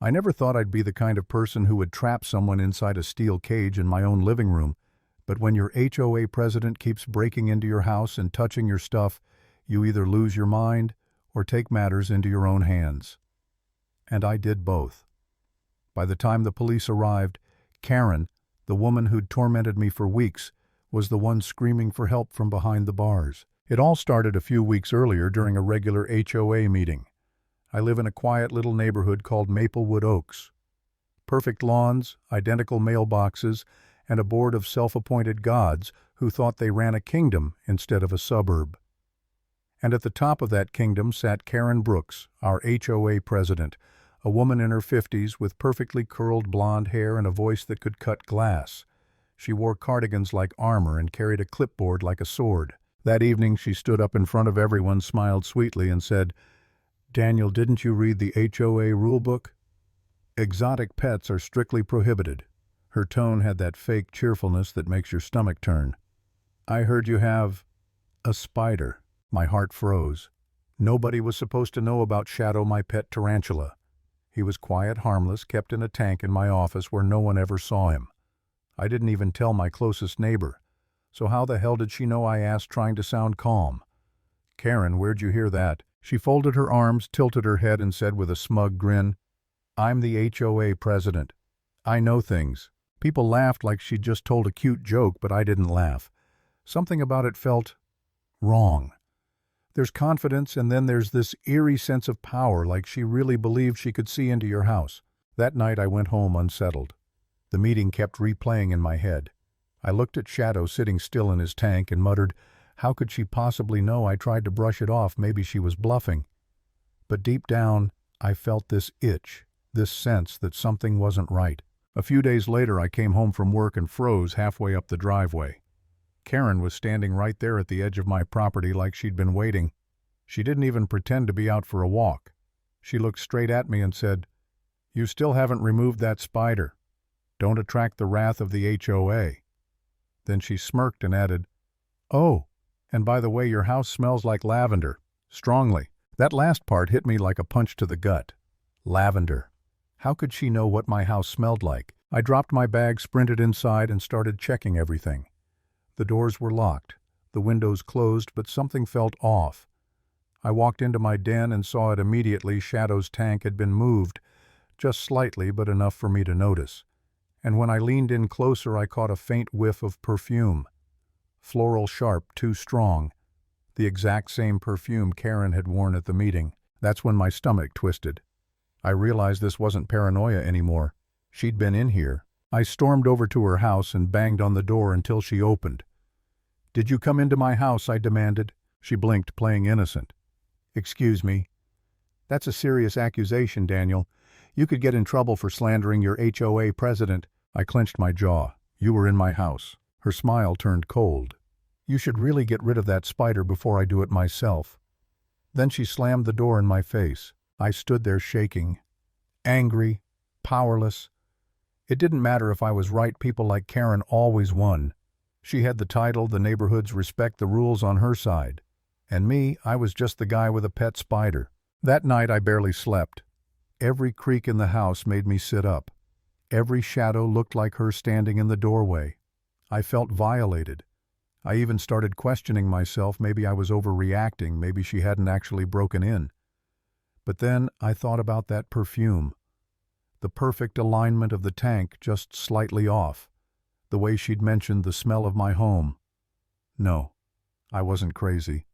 I never thought I'd be the kind of person who would trap someone inside a steel cage in my own living room, but when your HOA president keeps breaking into your house and touching your stuff, you either lose your mind or take matters into your own hands. And I did both. By the time the police arrived, Karen, the woman who'd tormented me for weeks, was the one screaming for help from behind the bars. It all started a few weeks earlier during a regular HOA meeting. I live in a quiet little neighborhood called Maplewood Oaks. Perfect lawns, identical mailboxes, and a board of self-appointed gods who thought they ran a kingdom instead of a suburb. And at the top of that kingdom sat Karen Brooks, our HOA president, a woman in her 50s with perfectly curled blonde hair and a voice that could cut glass. She wore cardigans like armor and carried a clipboard like a sword. That evening she stood up in front of everyone, smiled sweetly, and said, "Daniel, didn't you read the HOA rulebook? Exotic pets are strictly prohibited." Her tone had that fake cheerfulness that makes your stomach turn. "I heard you have a spider." My heart froze. Nobody was supposed to know about Shadow, my pet tarantula. He was quiet, harmless, kept in a tank in my office where no one ever saw him. I didn't even tell my closest neighbor. So how the hell did she know, I asked, trying to sound calm. "Karen, where'd you hear that?" She folded her arms, tilted her head, and said with a smug grin, "I'm the HOA president. I know things." People laughed like she'd just told a cute joke, but I didn't laugh. Something about it felt wrong. There's confidence, and then there's this eerie sense of power, like she really believed she could see into your house. That night I went home unsettled. The meeting kept replaying in my head. I looked at Shadow sitting still in his tank and muttered, how could she possibly know? I tried to brush it off, maybe she was bluffing. But deep down, I felt this itch, this sense that something wasn't right. A few days later I came home from work and froze halfway up the driveway. Karen was standing right there at the edge of my property like she'd been waiting. She didn't even pretend to be out for a walk. She looked straight at me and said, "You still haven't removed that spider. Don't attract the wrath of the HOA." Then she smirked and added, "Oh, and by the way, your house smells like lavender, strongly." That last part hit me like a punch to the gut. Lavender. How could she know what my house smelled like? I dropped my bag, sprinted inside, and started checking everything. The doors were locked, the windows closed, but something felt off. I walked into my den and saw it immediately. Shadow's tank had been moved, just slightly, but enough for me to notice. And when I leaned in closer, I caught a faint whiff of perfume. Floral sharp, too strong. The exact same perfume Karen had worn at the meeting. That's when my stomach twisted. I realized this wasn't paranoia anymore. She'd been in here. I stormed over to her house and banged on the door until she opened. "Did you come into my house?" I demanded. She blinked, playing innocent. "Excuse me." "That's a serious accusation, Daniel. You could get in trouble for slandering your HOA president." I clenched my jaw. "You were in my house." Her smile turned cold. "You should really get rid of that spider before I do it myself." Then she slammed the door in my face. I stood there shaking, angry, powerless. It didn't matter if I was right. People like Karen always won. She had the title, the neighborhood's respect, the rules on her side. And me, I was just the guy with a pet spider. That night I barely slept. Every creak in the house made me sit up. Every shadow looked like her standing in the doorway. I felt violated. I even started questioning myself. Maybe I was overreacting. Maybe she hadn't actually broken in. But then I thought about that perfume. The perfect alignment of the tank, just slightly off. The way she'd mentioned the smell of my home. No, I wasn't crazy.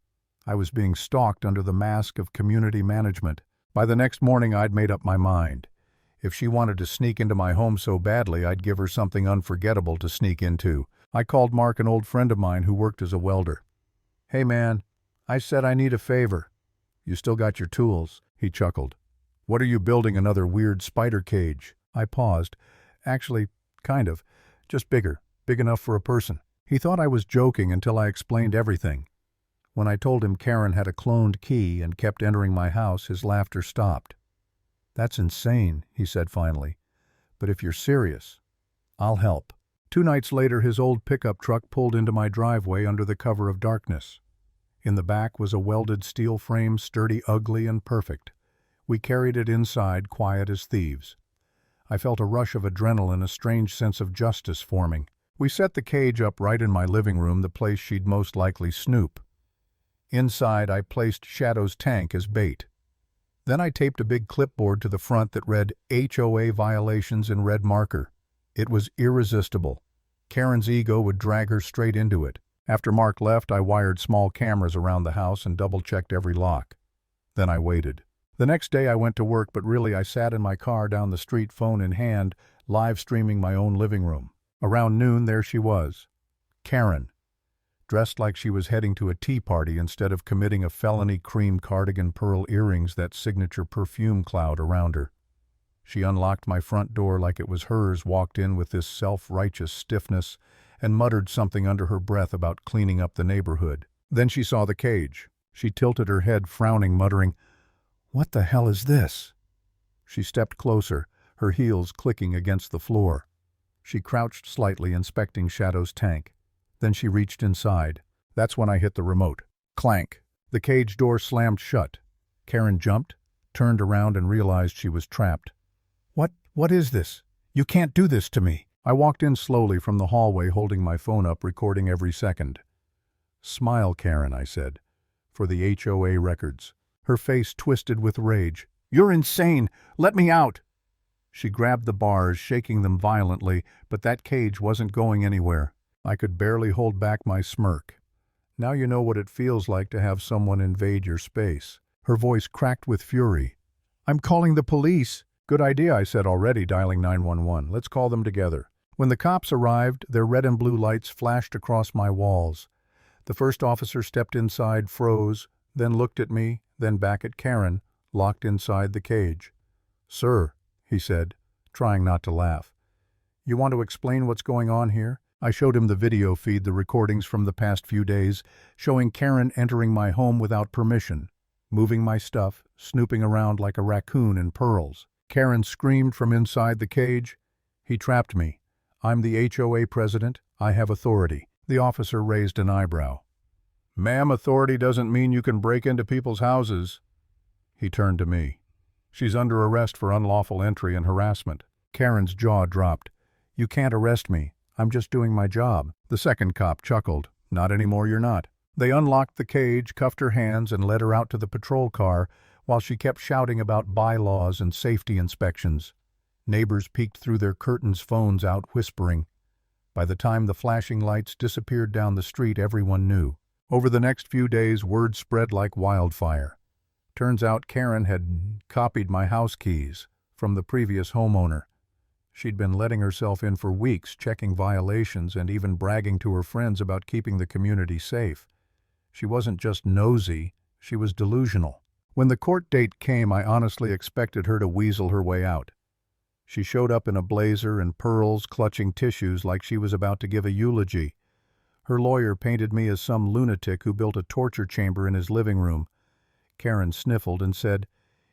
I was being stalked under the mask of community management. By the next morning I'd made up my mind. If she wanted to sneak into my home so badly, I'd give her something unforgettable to sneak into. I called Mark, an old friend of mine who worked as a welder. "Hey man, I said I need a favor." "You still got your tools?" He chuckled. "What are you building, another weird spider cage?" I paused. "Actually, kind of. Just bigger. Big enough for a person." He thought I was joking until I explained everything. When I told him Karen had a cloned key and kept entering my house, his laughter stopped. "That's insane," he said finally. "But if you're serious, I'll help." 2 nights later, his old pickup truck pulled into my driveway under the cover of darkness. In the back was a welded steel frame, sturdy, ugly, and perfect. We carried it inside, quiet as thieves. I felt a rush of adrenaline, a strange sense of justice forming. We set the cage up right in my living room, the place she'd most likely snoop. Inside, I placed Shadow's tank as bait. Then I taped a big clipboard to the front that read HOA violations in red marker. It was irresistible. Karen's ego would drag her straight into it. After Mark left, I wired small cameras around the house and double-checked every lock. Then I waited. The next day I went to work, but really I sat in my car down the street, phone in hand, live streaming my own living room. Around noon, there she was. Karen, dressed like she was heading to a tea party instead of committing a felony, cream cardigan, pearl earrings, that signature perfume cloud around her. She unlocked my front door like it was hers, walked in with this self-righteous stiffness, and muttered something under her breath about cleaning up the neighborhood. Then she saw the cage. She tilted her head, frowning, muttering, "What the hell is this?" She stepped closer, her heels clicking against the floor. She crouched slightly, inspecting Shadow's tank. Then she reached inside. That's when I hit the remote. Clank. The cage door slammed shut. Karen jumped, turned around, and realized she was trapped. What is this? You can't do this to me." I walked in slowly from the hallway, holding my phone up, recording every second. "Smile, Karen," I said, "for the HOA records." Her face twisted with rage. "You're insane! Let me out!" She grabbed the bars, shaking them violently, but that cage wasn't going anywhere. I could barely hold back my smirk. "Now you know what it feels like to have someone invade your space." Her voice cracked with fury. "I'm calling the police." "Good idea," I said, already dialing 911. "Let's call them together." When the cops arrived, their red and blue lights flashed across my walls. The first officer stepped inside, froze, then looked at me, then back at Karen, locked inside the cage. "Sir," he said, trying not to laugh, "you want to explain what's going on here?" I showed him the video feed, the recordings from the past few days, showing Karen entering my home without permission, moving my stuff, snooping around like a raccoon in pearls. Karen screamed from inside the cage, "He trapped me. I'm the HOA president. I have authority." The officer raised an eyebrow. "Ma'am, authority doesn't mean you can break into people's houses." He turned to me. "She's under arrest for unlawful entry and harassment." Karen's jaw dropped. "You can't arrest me. I'm just doing my job." The second cop chuckled. "Not anymore, you're not." They unlocked the cage, cuffed her hands, and led her out to the patrol car, while she kept shouting about bylaws and safety inspections. Neighbors peeked through their curtains, phones out, whispering. By the time the flashing lights disappeared down the street, everyone knew. Over the next few days, word spread like wildfire. Turns out Karen had copied my house keys from the previous homeowner. She'd been letting herself in for weeks, checking violations, and even bragging to her friends about keeping the community safe. She wasn't just nosy, she was delusional. When the court date came, I honestly expected her to weasel her way out. She showed up in a blazer and pearls, clutching tissues like she was about to give a eulogy. Her lawyer painted me as some lunatic who built a torture chamber in his living room. Karen sniffled and said,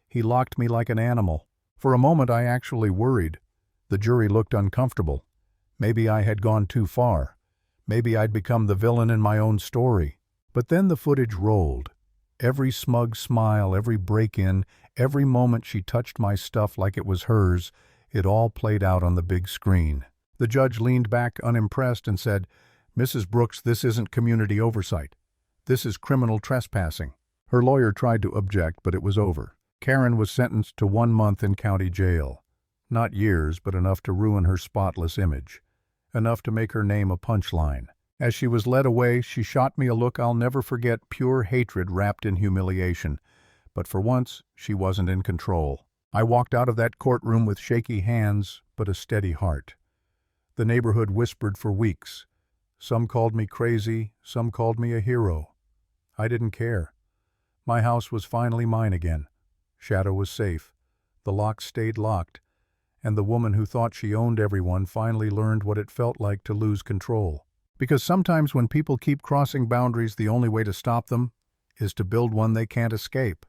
"He locked me like an animal." For a moment I actually worried. The jury looked uncomfortable. Maybe I had gone too far. Maybe I'd become the villain in my own story. But then the footage rolled. Every smug smile, every break-in, every moment she touched my stuff like it was hers, it all played out on the big screen. The judge leaned back unimpressed and said, "Mrs. Brooks, this isn't community oversight. This is criminal trespassing." Her lawyer tried to object, but it was over. Karen was sentenced to 1 month in county jail. Not years, but enough to ruin her spotless image. Enough to make her name a punchline. As she was led away, she shot me a look I'll never forget, pure hatred wrapped in humiliation. But for once, she wasn't in control. I walked out of that courtroom with shaky hands, but a steady heart. The neighborhood whispered for weeks. Some called me crazy, some called me a hero. I didn't care. My house was finally mine again. Shadow was safe. The lock stayed locked. And the woman who thought she owned everyone finally learned what it felt like to lose control. Because sometimes when people keep crossing boundaries, the only way to stop them is to build one they can't escape.